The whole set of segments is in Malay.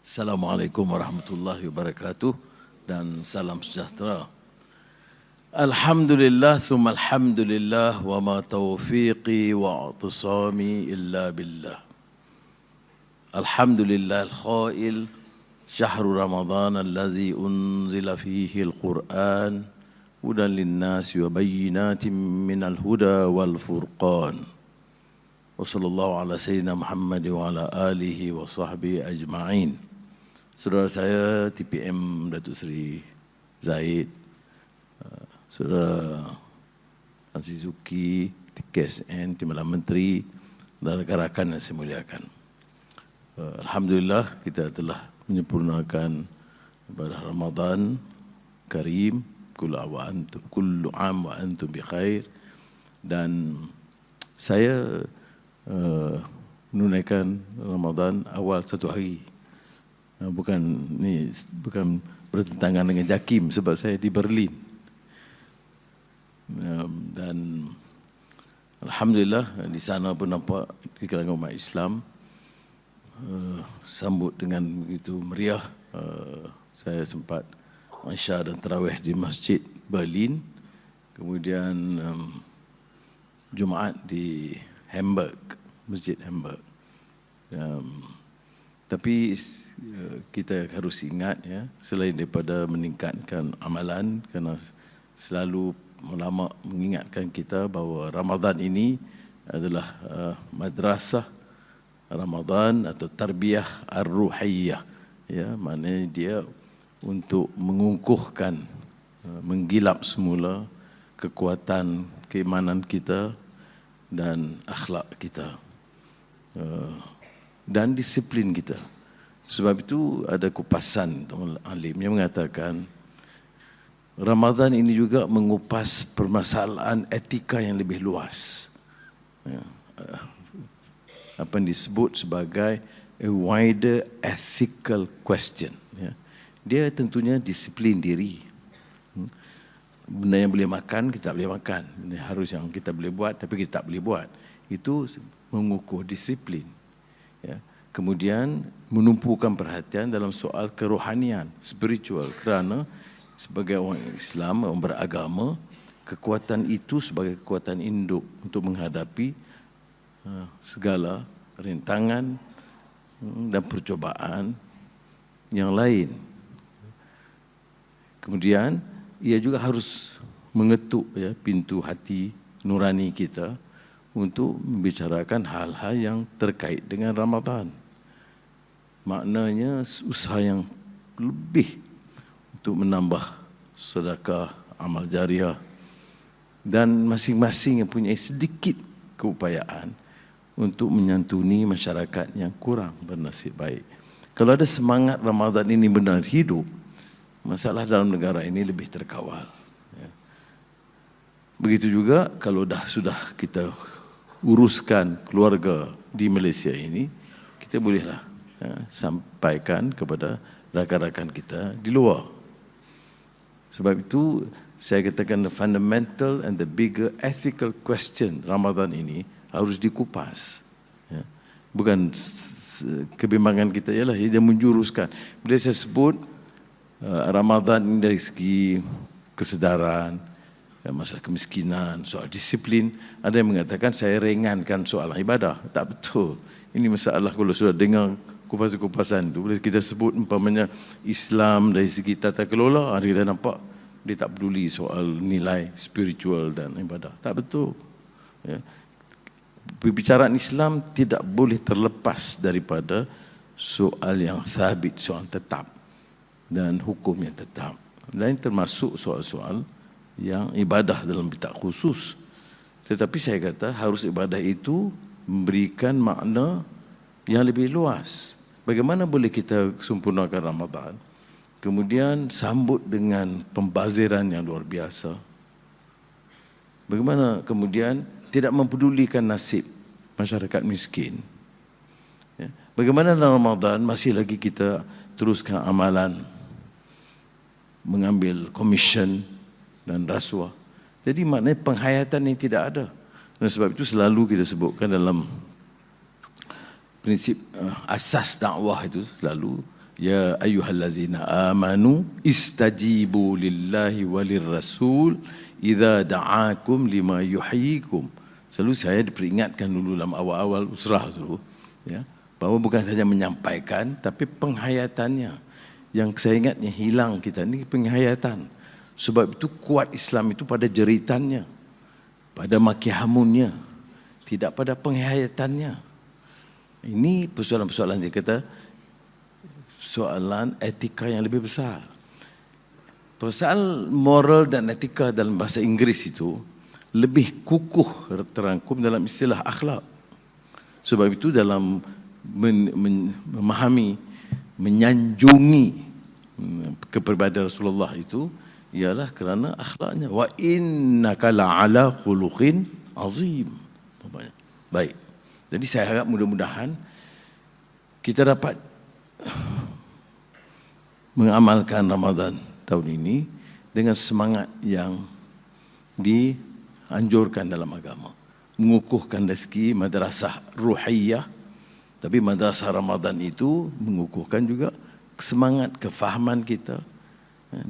Assalamualaikum warahmatullahi wabarakatuh dan salam sejahtera. Alhamdulillah thumma alhamdulillah wa ma taufiqi wa i'tisami illa billah. Alhamdulillah al-khail syahrul Ramadan allazi unzila fihi al-Quran hudan lin-nasi wa bayyinatin minal huda wal furqan. Wa sallallahu ala sayyidina Muhammad wa ala alihi wa sahbihi ajma'in. Saudara saya TPM Datuk Seri Zahid, Saudara Aziz Zuki, TKSN, Timbalan Menteri dan rakan-rakan yang saya muliakan. Alhamdulillah kita telah menyempurnakan ibadah Ramadan Karim, kullu am wa antum bi khair, dan saya menunaikan Ramadan awal satu hari. Bukan bertentangan dengan JAKIM sebab saya di Berlin. Dan alhamdulillah di sana pun nampak di kalangan umat Islam sambut dengan begitu meriah. Saya sempat Isya dan tarawih di Masjid Berlin, kemudian Jumaat di Hamburg, Masjid Hamburg. Tapi kita harus ingat, ya, selain daripada meningkatkan amalan, kerana selalu ulama mengingatkan kita bahawa Ramadan ini adalah madrasah Ramadan atau tarbiyah ar-ruhiyah, ya, maknanya dia untuk mengukuhkan, menggilap semula kekuatan keimanan kita dan akhlak kita dan disiplin kita. Sebab itu ada kupasan alim yang mengatakan Ramadan ini juga mengupas permasalahan etika yang lebih luas, apa yang disebut sebagai a wider ethical question. Dia tentunya disiplin diri. Benda yang boleh makan, kita tak boleh makan. Benda harus yang kita boleh buat, tapi kita tak boleh buat. Itu mengukuh disiplin. Ya. Kemudian menumpukan perhatian dalam soal kerohanian, spiritual, kerana sebagai orang Islam, orang beragama, kekuatan itu sebagai kekuatan induk untuk menghadapi segala rintangan dan percobaan yang lain. Kemudian ia juga harus mengetuk, ya, pintu hati nurani kita untuk membicarakan hal-hal yang terkait dengan Ramadan. Maknanya usaha yang lebih untuk menambah sedekah, amal jariah, dan masing-masing yang punya sedikit keupayaan untuk menyantuni masyarakat yang kurang bernasib baik. Kalau ada semangat Ramadan ini benar hidup, masalah dalam negara ini lebih terkawal. Begitu juga kalau sudah kita uruskan keluarga di Malaysia ini, kita bolehlah sampaikan kepada rakan-rakan kita di luar. Sebab itu saya katakan the fundamental and the bigger ethical question Ramadan ini harus dikupas. Bukan kebimbangan kita ialah dia menjuruskan. Bila saya sebut Ramadan ini dari segi kesedaran, masalah kemiskinan, soal disiplin, ada yang mengatakan saya ringankan soal ibadah. Tak betul. Ini masalah kalau sudah dengar kupasan-kupasan itu, bila kita sebut umpamanya Islam dari segi tata kelola, kita nampak dia tak peduli soal nilai spiritual dan ibadah. Tak betul. Ya. Perbicaraan Islam tidak boleh terlepas daripada soal yang thabit, soal tetap dan hukum yang tetap. Lain termasuk soal-soal yang ibadah dalam bitak khusus. Tetapi saya kata harus ibadah itu memberikan makna yang lebih luas. Bagaimana boleh kita sempurnakan Ramadan, kemudian sambut dengan pembaziran yang luar biasa? Bagaimana kemudian tidak mempedulikan nasib masyarakat miskin? Bagaimana dalam Ramadan masih lagi kita teruskan amalan mengambil komisen dan rasuah? Jadi maknanya penghayatan yang tidak ada. Dan sebab itu selalu kita sebutkan dalam prinsip asas dakwah itu selalu Ya ayyuhallazina amanu istajibu lillahi walir rasul idza da'akum lima yuhyikum. Selalu saya diperingatkan dulu dalam awal-awal usrah dulu, ya, bahawa bukan saja menyampaikan tapi penghayatannya. Yang saya ingatnya hilang kita ni penghayatan. Sebab itu kuat Islam itu pada jeritannya, pada makihamunnya, tidak pada penghayatannya. Ini persoalan-persoalan dia kata soalan etika yang lebih besar. Persoalan moral dan etika dalam bahasa Inggeris itu lebih kukuh terangkum dalam istilah akhlak. Sebab itu dalam memahami, menyanjungi kepribadian Rasulullah itu ialah kerana akhlaknya. Wa innaka la'ala khuluqin azim. Baik. Jadi saya harap mudah-mudahan kita dapat mengamalkan Ramadan tahun ini dengan semangat yang dianjurkan dalam agama. Mengukuhkan rezeki madrasah ruhiyah, tapi madrasah Ramadan itu mengukuhkan juga semangat, kefahaman kita,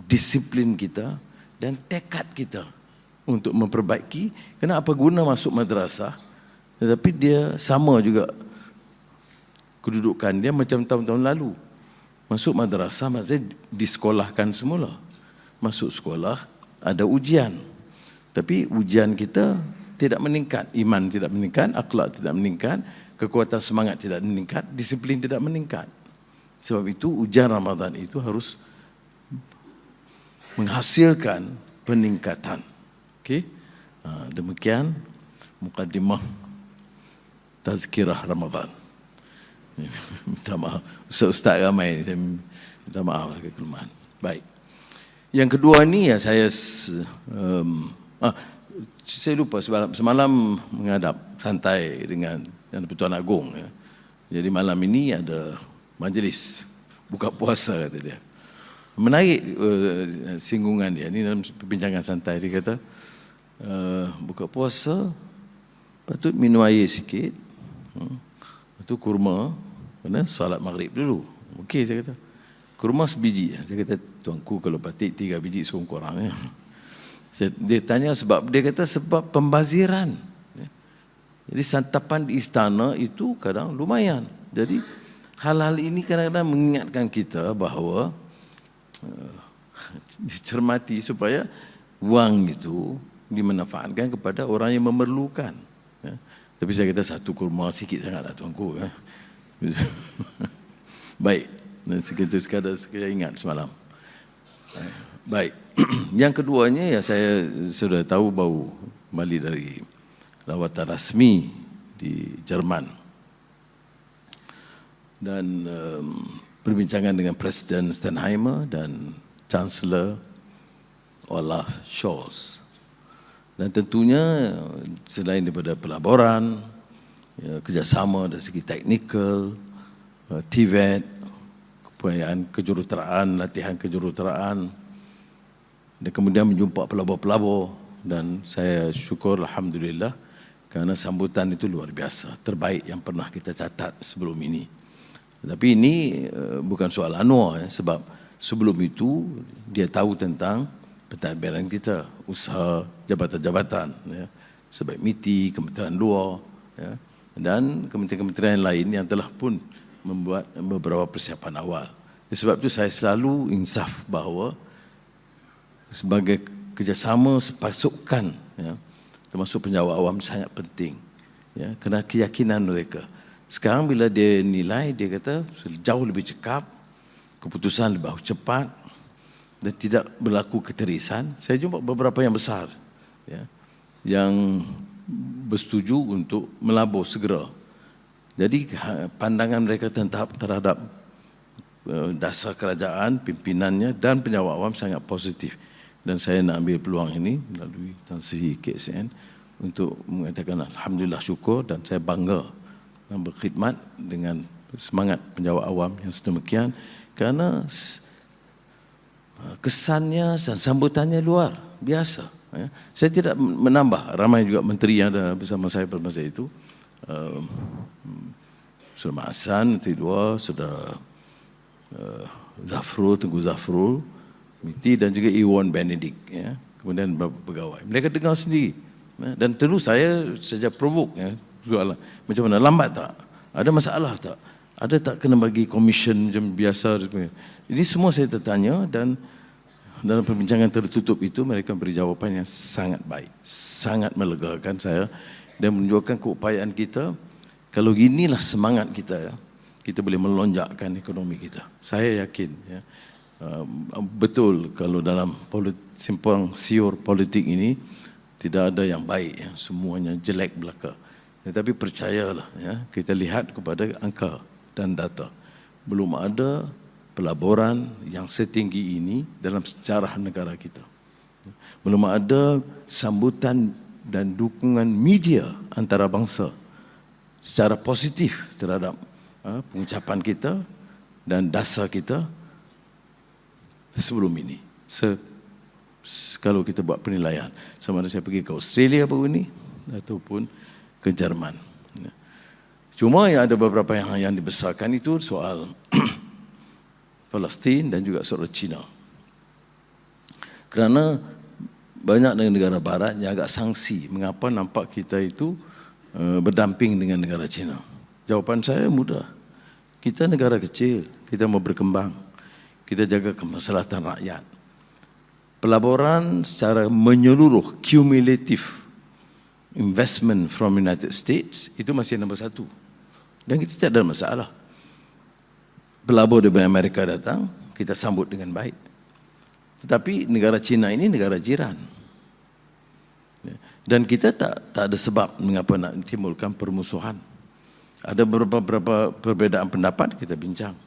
disiplin kita dan tekad kita untuk memperbaiki. Kenapa guna masuk madrasah tetapi dia sama juga kedudukan dia macam tahun-tahun lalu. Masuk madrasah maksudnya disekolahkan semula. Masuk sekolah ada ujian. Tapi ujian kita tidak meningkat, iman tidak meningkat, akhlak tidak meningkat, kekuatan semangat tidak meningkat, disiplin tidak meningkat. Sebab itu ujian Ramadan itu harus menghasilkan peningkatan. Okey. Demikian mukadimah tazkirah Ramadan. Minta maaf, ustaz ramai, saya minta maaf kelemahan. Baik. Yang kedua ni ya saya lupa semalam menghadap santai dengan Yang Pertuan Agong, ya. Jadi malam ini ada majlis buka puasa kata dia. Menarik singgungan dia ni dalam perbincangan santai. Dia kata buka puasa patut minum air sikit, lepas tu kurma, kena solat maghrib dulu. Okey, saya kata kurma sebiji. Saya kata tuanku kalau batik 3 biji seorang kurang, ya. Dia tanya sebab, dia kata sebab pembaziran. Jadi santapan di istana itu kadang lumayan. Jadi hal-hal ini kadang-kadang mengingatkan kita bahawa dicermati supaya wang itu dimanfaatkan kepada orang yang memerlukan. Ya. Tapi saya kata satu kurma sikit sangatlah tuanku. Ya. Baik, sekadar ingat semalam. Baik, yang keduanya ya saya sudah tahu baru kembali dari lawatan rasmi di Jerman dan perbincangan dengan Presiden Steinheimer dan Chancellor Olaf Scholz. Dan tentunya selain daripada pelaburan, ya, kerjasama dari segi teknikal, TVET, kepayaan kejuruteraan, latihan kejuruteraan, dan kemudian menjumpa pelabur-pelabur. Dan saya syukur alhamdulillah kerana sambutan itu luar biasa, terbaik yang pernah kita catat sebelum ini. Tapi ini bukan soal Anwar, ya, sebab sebelum itu dia tahu tentang pentadbiran kita, usaha jabatan-jabatan, ya, sebaik MITI, Kementerian Luar, ya, dan kementerian-kementerian lain yang telah pun membuat beberapa persiapan awal. Sebab itu saya selalu insaf bahawa sebagai kerjasama sepasukan, ya, termasuk penjawat awam sangat penting, ya, kerana keyakinan mereka. Sekarang bila dia nilai, dia kata jauh lebih cekap, keputusan lebih cepat dan tidak berlaku keterisan. Saya jumpa beberapa yang besar, ya, yang bersetuju untuk melabur segera. Jadi pandangan mereka terhadap dasar kerajaan, pimpinannya dan penjawat awam sangat positif. Dan saya nak ambil peluang ini melalui Tan Sri KSN untuk mengatakan alhamdulillah, syukur, dan saya bangga dan berkhidmat dengan semangat penjawat awam yang sedemikian, kerana kesannya dan sambutannya luar biasa. Ya. Saya tidak menambah, ramai juga menteri yang ada bersama saya pada masa itu. Sudah Mak Hassan, Menteri Luar, sudah Tengku Zafrul, MITI dan juga Iwan Benedict, ya. Kemudian beberapa pegawai. Mereka dengar sendiri, ya. Dan terus saya saja provoke, ya, soalan macam mana, lambat tak? Ada masalah tak? Ada tak kena bagi komisen macam biasa? Ini semua saya tertanya, dan dalam perbincangan tertutup itu mereka beri jawapan yang sangat baik, sangat melegakan saya dan menunjukkan keupayaan kita. Kalau inilah semangat kita, ya, kita boleh melonjakkan ekonomi kita. Saya yakin, ya, betul kalau dalam simpang siur politik ini tidak ada yang baik, ya, semuanya jelek belaka. Tetapi percayalah, ya, kita lihat kepada angka dan data, belum ada pelaburan yang setinggi ini dalam sejarah negara kita. Belum ada sambutan dan dukungan media antarabangsa secara positif terhadap pengucapan kita dan dasar kita sebelum ini. Kalau kita buat penilaian, sama ada saya pergi ke Australia baru ini ataupun ke Jerman. Cuma yang ada beberapa yang dibesarkan itu soal Palestin dan juga soal China. Kerana banyak negara barat yang agak sangsi mengapa nampak kita itu berdamping dengan negara China. Jawapan saya mudah. Kita negara kecil, kita mau berkembang. Kita jaga kemaslahatan rakyat. Pelaburan secara menyeluruh, cumulative investment from United States itu masih nombor 1. Dan kita tidak ada masalah. Pelabur dari Amerika datang, kita sambut dengan baik. Tetapi negara China ini negara jiran. Dan kita tak ada sebab mengapa nak timbulkan permusuhan. Ada beberapa perbezaan pendapat, kita bincang.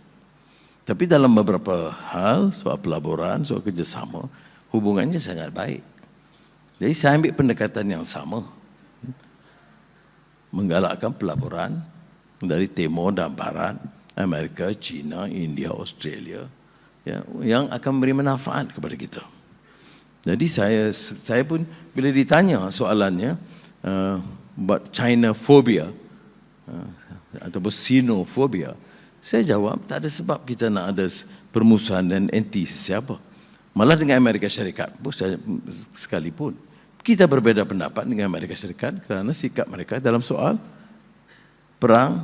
Tapi dalam beberapa hal, soal pelaburan, soal kerjasama, hubungannya sangat baik. Jadi saya ambil pendekatan yang sama. Menggalakkan pelaburan dari timur dan barat, Amerika, China, India, Australia, ya, yang akan memberi manfaat kepada kita. Jadi saya pun bila ditanya soalannya buat China phobia ataupun Sinophobia, saya jawab tak ada sebab kita nak ada permusuhan dan anti sesiapa. Malah dengan Amerika Syarikat sekalipun kita berbeza pendapat dengan Amerika Syarikat kerana sikap mereka dalam soal perang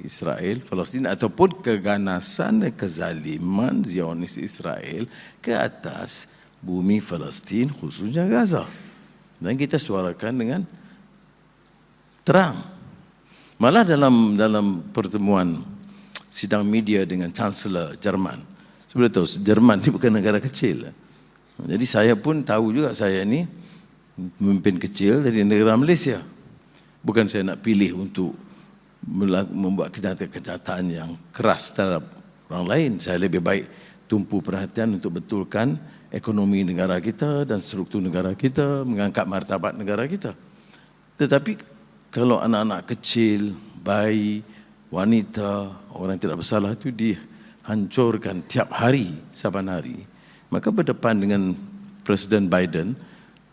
Israel, Palestin ataupun keganasan dan kezaliman Zionis Israel ke atas bumi Palestin, khususnya Gaza. Dan kita suarakan dengan terang. Malah dalam pertemuan sidang media dengan Chancellor Jerman, saya tahu Jerman ini bukan negara kecil. Jadi saya pun tahu juga saya ini pemimpin kecil dari negara Malaysia. Bukan saya nak pilih untuk membuat kenyataan yang keras terhadap orang lain. Saya lebih baik tumpu perhatian untuk betulkan ekonomi negara kita dan struktur negara kita, mengangkat martabat negara kita. Tetapi kalau anak-anak kecil, bayi, wanita, orang yang tidak bersalah itu dihancurkan tiap hari, saban hari, maka berdepan dengan Presiden Biden,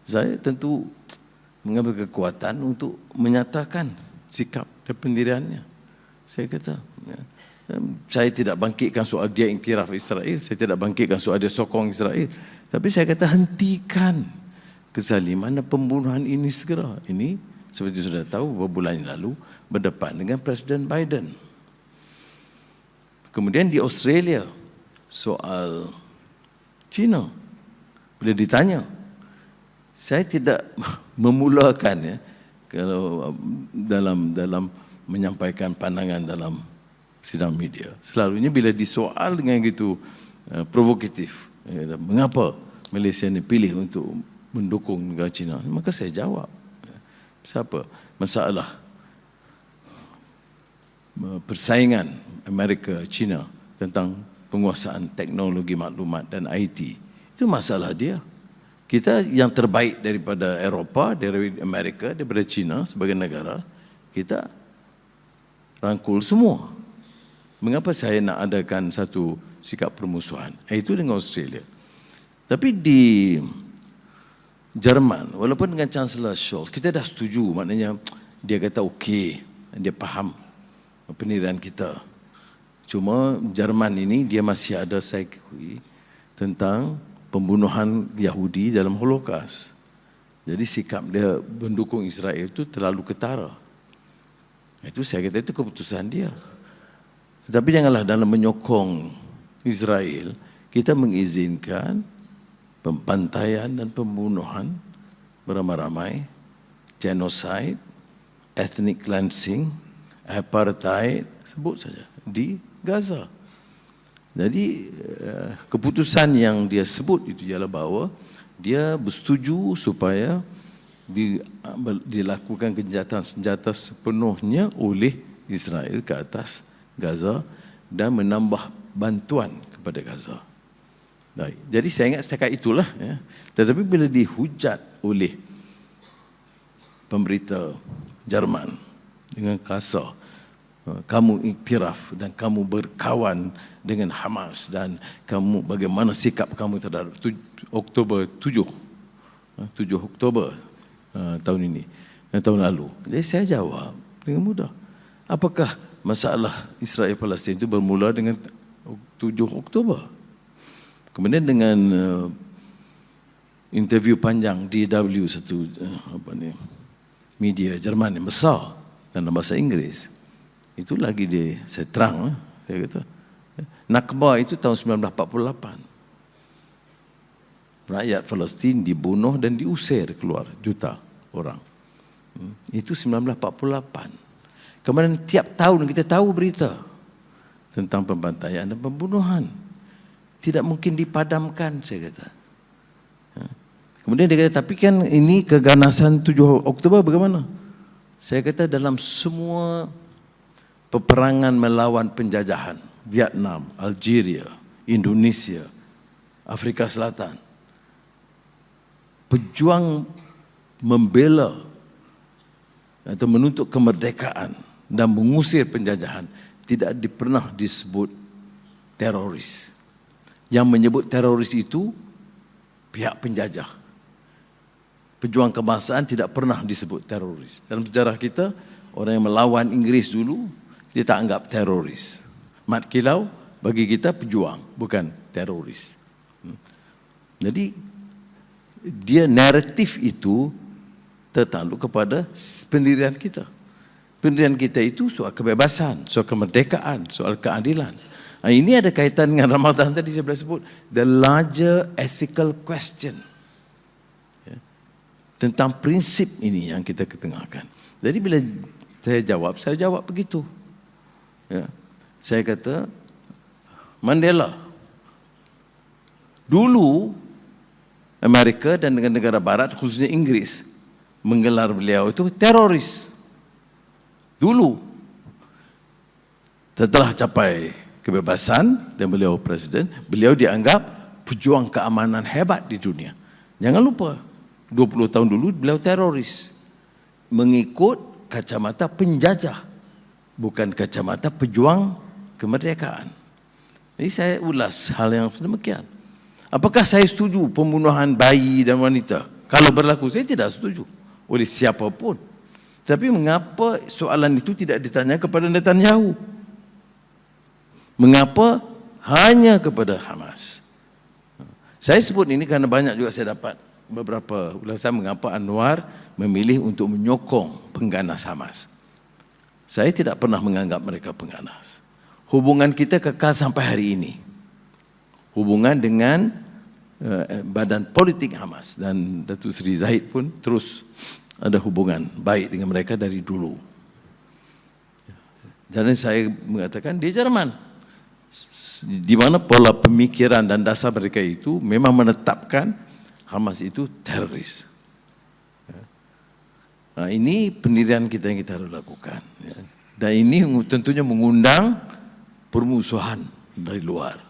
saya tentu mengambil kekuatan untuk menyatakan sikap dan pendiriannya. Saya kata, ya, saya tidak bangkitkan soal dia iktiraf Israel, saya tidak bangkitkan soal dia sokong Israel, tapi saya kata hentikan kezaliman dan pembunuhan ini segera. Ini seperti sudah tahu beberapa bulan yang lalu berdepan dengan Presiden Biden. Kemudian di Australia soal China, bila ditanya, saya tidak memulakan, ya, kalau dalam menyampaikan pandangan dalam sidang media. Selalunya bila disoal dengan gitu provokatif, mengapa Malaysia ini pilih untuk mendukung negara China, maka saya jawab, siapa masalah persaingan Amerika China tentang penguasaan teknologi maklumat dan IT, itu masalah dia. Kita yang terbaik daripada Eropah, dari Amerika, daripada China sebagai negara, kita rangkul semua. Mengapa saya nak adakan satu sikap permusuhan? Itu dengan Australia. Tapi di Jerman, walaupun dengan Chancellor Scholz, kita dah setuju, maknanya dia kata okey, dia faham pendirian kita. Cuma Jerman ini dia masih ada, saya akui, tentang pembunuhan Yahudi dalam Holocaust. Jadi sikap dia mendukung Israel itu terlalu ketara. Itu saya kata itu keputusan dia. Tetapi janganlah dalam menyokong Israel kita mengizinkan pembantaian dan pembunuhan beramai-ramai, genocide, ethnic cleansing, apartheid, sebut saja, di Gaza. Jadi keputusan yang dia sebut itu ialah bahawa dia bersetuju supaya dilakukan kejahatan senjata sepenuhnya oleh Israel ke atas Gaza dan menambah bantuan kepada Gaza. Baik. Jadi saya ingat setakat itulah. Ya. Tetapi bila dihujat oleh pemberita Jerman dengan kasar, kamu iktiraf dan kamu berkawan dengan Hamas dan kamu bagaimana sikap kamu terhadap Oktober 7 Oktober tahun ini, tahun lalu. Jadi saya jawab dengan mudah. Apakah masalah Israel Palestin itu bermula dengan 7 Oktober? Kemudian dengan interview panjang DW satu media Jerman yang besar dalam bahasa Inggris, itu lagi saya terang, saya kata Nakba itu tahun 1948. Rakyat Palestin dibunuh dan diusir keluar juta orang. Itu 1948. Kemudian tiap tahun kita tahu berita tentang pembantaian dan pembunuhan. Tidak mungkin dipadamkan, saya kata. Kemudian dia kata, tapi kan ini keganasan 7 Oktober bagaimana? Saya kata dalam semua peperangan melawan penjajahan, Vietnam, Algeria, Indonesia, Afrika Selatan, pejuang membela atau menuntut kemerdekaan dan mengusir penjajahan tidak pernah disebut teroris. Yang menyebut teroris itu pihak penjajah. Pejuang kebangsaan tidak pernah disebut teroris. Dalam sejarah kita, orang yang melawan Inggris dulu, kita tak anggap teroris. Mat Kilau bagi kita pejuang, bukan teroris. Jadi, dia naratif itu tertakluk kepada pendirian kita. Pendirian kita itu soal kebebasan, soal kemerdekaan, soal keadilan. Ini ada kaitan dengan Ramadan tadi saya boleh sebut, the larger ethical question. Tentang prinsip ini yang kita ketengahkan. Jadi bila saya jawab begitu. Ya. Saya kata, Mandela, dulu Amerika dan negara Barat, khususnya Inggris, menggelar beliau itu teroris. Dulu. Setelah capai kebebasan dan beliau presiden, beliau dianggap pejuang keamanan hebat di dunia. Jangan lupa, 20 tahun dulu beliau teroris. Mengikut kacamata penjajah, bukan kacamata pejuang kemerdekaan. Jadi saya ulas hal yang sedemikian. Apakah saya setuju pembunuhan bayi dan wanita? Kalau berlaku, saya tidak setuju oleh siapapun. Tapi mengapa soalan itu tidak ditanya kepada Netanyahu? Mengapa hanya kepada Hamas? Saya sebut ini karena banyak juga saya dapat beberapa ulasan mengapa Anwar memilih untuk menyokong pengganas Hamas. Saya tidak pernah menganggap mereka pengganas. Hubungan kita kekal sampai hari ini. Hubungan dengan badan politik Hamas dan Datuk Seri Zahid pun terus ada hubungan baik dengan mereka dari dulu. Dan saya mengatakan di Jerman, di mana pola pemikiran dan dasar mereka itu memang menetapkan Hamas itu teroris. Nah, ini pendirian kita yang kita harus lakukan. Dan ini tentunya mengundang permusuhan dari luar.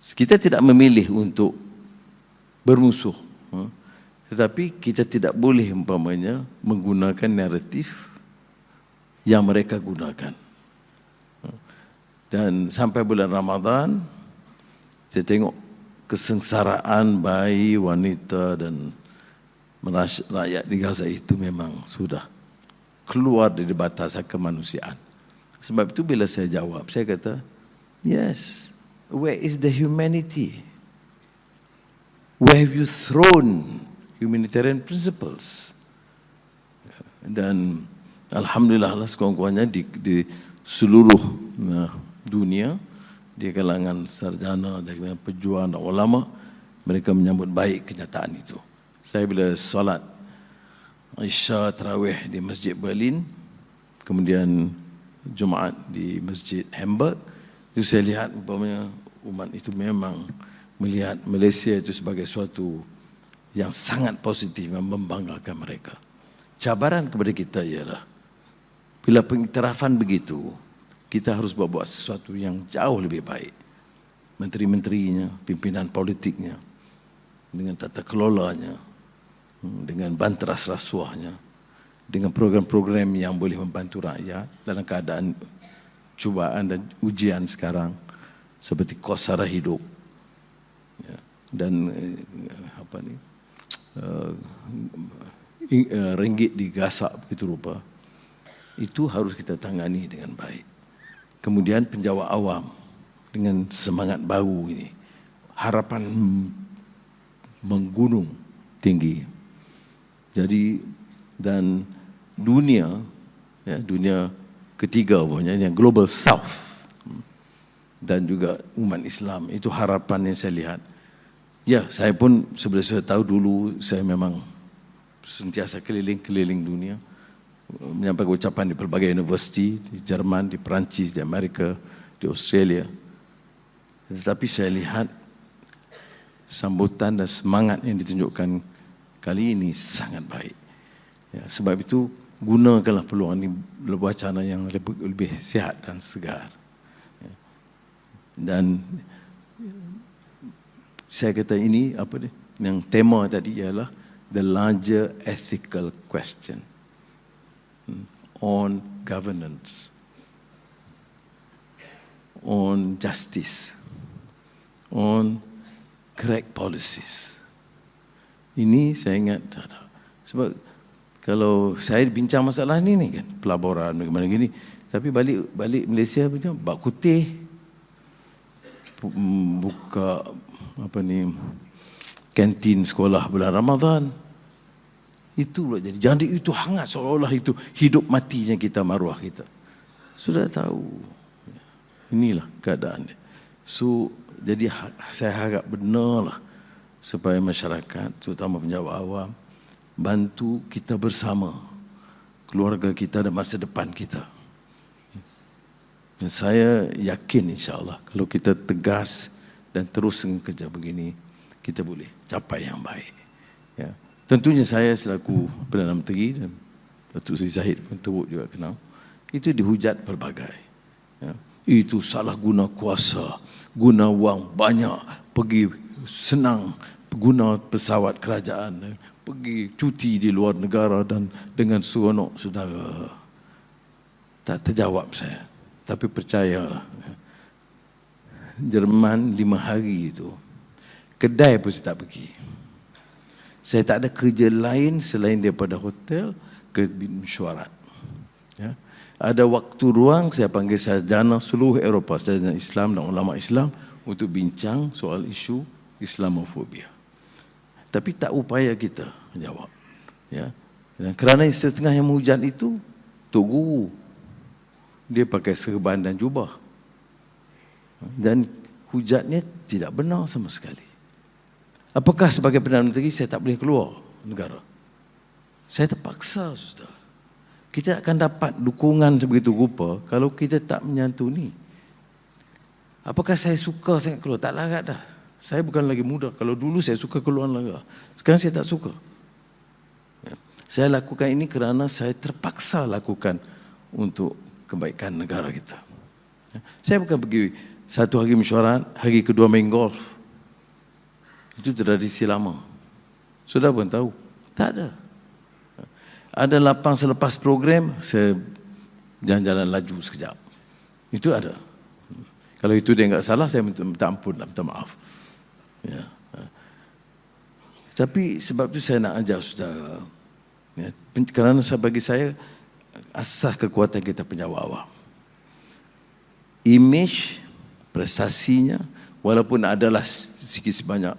Kita tidak memilih untuk bermusuh, tetapi kita tidak boleh umpamanya menggunakan naratif yang mereka gunakan. Dan sampai bulan Ramadan, saya tengok kesengsaraan bayi, wanita dan rakyat di Gaza itu memang sudah keluar dari batasan kemanusiaan. Sebab itu bila saya jawab, saya kata, yes, where is the humanity? Where have you thrown humanitarian principles? Dan alhamdulillah lah sekurang-kurangnya di seluruh dunia, di kalangan sarjana, di kalangan pejuang dan ulama, mereka menyambut baik kenyataan itu. Saya bila solat Isya Tarawih di Masjid Berlin, kemudian Jumaat di Masjid Hamburg, itu saya lihat umpamanya umat itu memang melihat Malaysia itu sebagai suatu yang sangat positif, yang membanggakan mereka. Cabaran kepada kita ialah bila pengiktirafan begitu, kita harus buat sesuatu yang jauh lebih baik. Menteri-menterinya, pimpinan politiknya, dengan tata kelolanya, dengan banteras rasuahnya, dengan program-program yang boleh membantu rakyat dalam keadaan cubaan dan ujian sekarang, seperti kos sara hidup, dan ringgit digasak begitu rupa. Itu harus kita tangani dengan baik. Kemudian penjawat awam dengan semangat baru ini, harapan menggunung tinggi. Jadi dan dunia ketiga punya yang Global South dan juga umat Islam, itu harapan yang saya lihat. Ya, saya pun sebenarnya saya tahu dulu saya memang sentiasa keliling dunia, menyampaikan ucapan di pelbagai universiti, di Jerman, di Perancis, di Amerika, di Australia. Tetapi saya lihat sambutan dan semangat yang ditunjukkan kali ini sangat baik. Ya, sebab itu gunakanlah peluang ini, wacana yang lebih sihat dan segar. Ya. Dan saya kata ini yang tema tadi ialah the larger ethical question on governance, on justice, on correct policies. Ini saya ingat, sebab kalau saya bincang masalah ini kan, pelaburan bagaimana gini, tapi balik Malaysia punya bak kutih, buka kantin sekolah bulan Ramadan. Itu pula jadi itu hangat, seolah-olah itu hidup matinya kita, maruah kita. Sudah tahu. Inilah keadaan dia. So, jadi saya harap benarlah supaya masyarakat, terutama penjawat awam, bantu kita bersama, keluarga kita dan masa depan kita. Dan saya yakin insya-Allah kalau kita tegas dan terus kerja begini, kita boleh capai yang baik. Ya. Tentunya saya selaku Perdana Menteri dan Datuk Seri Zahid pun teruk juga kenal, itu dihujat pelbagai. Ya. Itu salah guna kuasa, guna wang banyak, pergi senang guna pesawat kerajaan, pergi cuti di luar negara dan dengan seronok saudara. Tak terjawab saya. Tapi percayalah, Jerman 5 hari itu, kedai pun saya tak pergi. Saya tak ada kerja lain selain daripada hotel ke mesyuarat. Ya. Ada waktu ruang, saya panggil sarjana seluruh Eropah, sarjana Islam dan ulama Islam untuk bincang soal isu Islamofobia. Tapi tak upaya kita menjawab. Ya. Dan kerana setengah yang menghujat itu, Tok Guru, dia pakai serban dan jubah. Dan hujatnya tidak benar sama sekali. Apakah sebagai Perdana Menteri saya tak boleh keluar negara? Saya terpaksa, saudara. Kita akan dapat dukungan sebegitu rupa kalau kita tak menyantuni. Apakah saya suka sangat keluar? Tak larat dah. Saya bukan lagi muda. Kalau dulu saya suka keluar negara. Sekarang saya tak suka. Saya lakukan ini kerana saya terpaksa lakukan untuk kebaikan negara kita. Saya bukan pergi satu hari mesyuarat, hari kedua main golf. Itu tradisi lama. Sudah pun tahu? Tak ada. Ada lapang selepas program, saya jalan-jalan laju sekejap. Itu ada. Kalau itu dia enggak salah, saya minta ampun, minta maaf. Ya. Tapi sebab itu saya nak ajar saudara. Ya. Kerana bagi saya, asas kekuatan kita penjawat awam. image prestasinya, walaupun adalah sikit sebanyak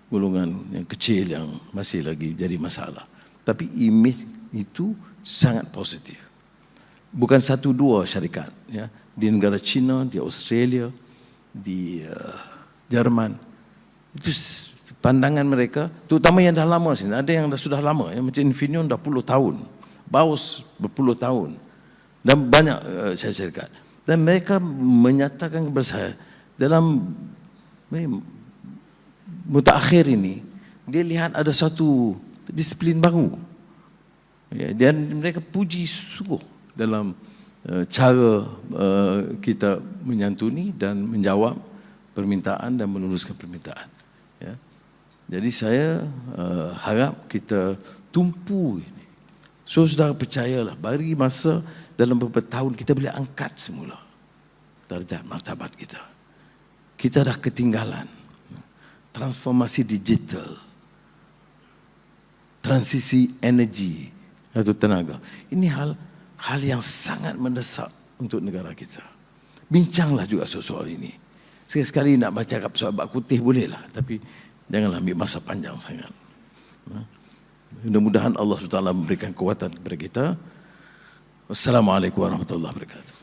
golongan yang kecil yang masih lagi jadi masalah, tapi image itu sangat positif. Bukan satu dua syarikat, ya, di negara China, di Australia, di Jerman, itu pandangan mereka, terutama yang dah lama sini, ada yang sudah lama, ya, macam Infineon dah puluh tahun, Baus berpuluh tahun, dan banyak syarikat. Dan mereka menyatakan kepada saya, dalam mutakhir ini, dia lihat ada satu disiplin baru. Ya, dan mereka puji sungguh dalam cara kita menyantuni dan menjawab permintaan dan meneruskan permintaan. Ya. Jadi saya harap kita tumpu ini. So saudara percayalah, bagi masa dalam beberapa tahun kita boleh angkat semula darjat martabat kita. Kita dah ketinggalan. Transformasi digital, transisi energi atau tenaga. Ini hal yang sangat mendesak untuk negara kita. Bincanglah juga soal ini. Sekali-sekali nak baca soal bab kutih bolehlah, tapi janganlah ambil masa panjang sangat. Mudah-mudahan Allah SWT memberikan kekuatan kepada kita. Wassalamualaikum warahmatullahi wabarakatuh.